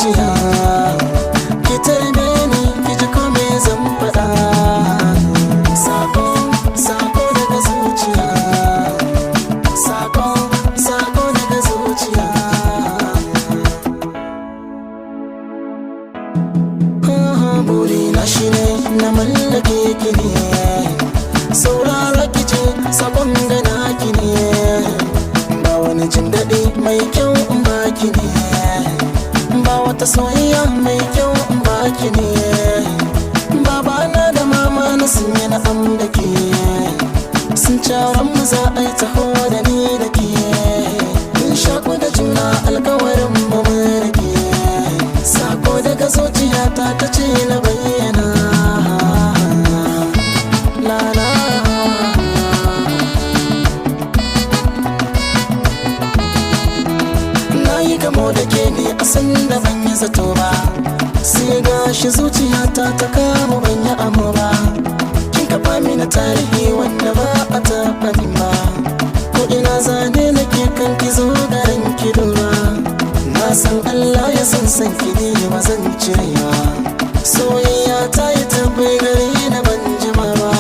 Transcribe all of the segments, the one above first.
zuciya, ki tarbe ni ki ji ko me zan faɗa. Sako, sako daga zuciya, sako, sako daga zuciya. Burina shine na mallake ki ne, saurara ki ce sabon gana ki ne. Ba wani jin daɗi mai kyau in baki ne, ba wata soyayya mai kyau in baki ne. Babana da mama na sun yi na'am da ke, sun caron mu za a yi taho da ni da ke. Mun shaku da juna alkawarin mu mun rage, sako daga zuciyata ta ce na bayyana. Gamo da ke ne a san da ban yi zato ba, sai gashi zuciyata ta kama ban yi amo ba. Kin kafa mini tarihi wanda ba a taɓa min ba, ko ina zane nake kan ki zo garin ki duba. Na san Allah ya san ki ne ba zan cire ba, soyayya ta yi tabbai gare na ban jima ba.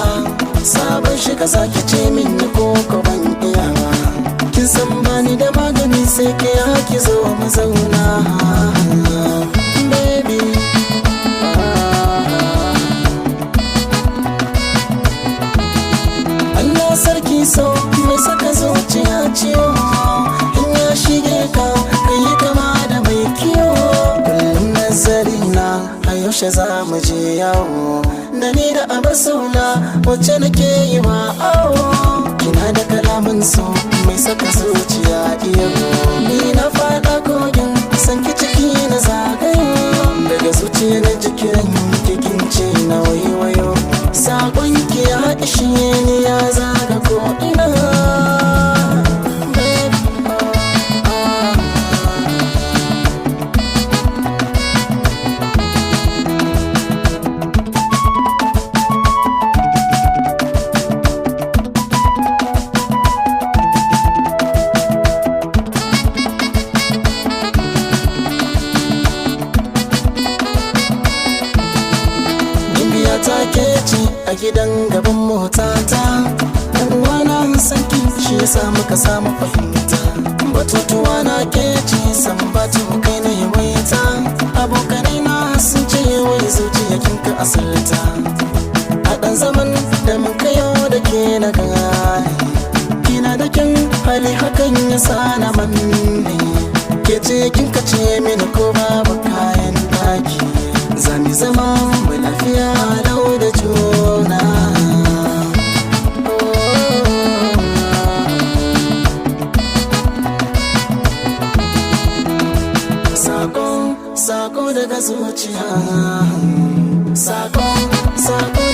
Sabon shiga zaki ce min ni ko ban iya ba, kin san bani da magani sai ke ki zo mu zauna. Baby Allah sarki so mai saka zuciya ciwo, in ya shige ka kai yi kama da mai kiwo. Kullum nazari na a yaushe za mu je yawo, da ni da abar saula wacce nake yi wa awo. Kina da kalamin so mai saka zuciya iyo, ni na fada kogin san ki ciki na zagayo. Daga zuciya na jikin kikin ce na waiwayo, sakon ki ya ishe ni ya zaga ko ina. Ta ke ce a gidan gaban motata, ɗan uwana sanki shi yasa muka samu fahimta. Batutuwa na ke ce san batu kai na yawaita, abokanai na sun ce wai zuciya kinka asalta. A ɗan zaman da mun kayo da ke na gane, kina da kyan hali hakan ya sa na manne. Ke ce kinka ce mini ko babu kayan daki, zami zama mu lafiya lau da juna. Sako, sako daga zuciya, sako, sako.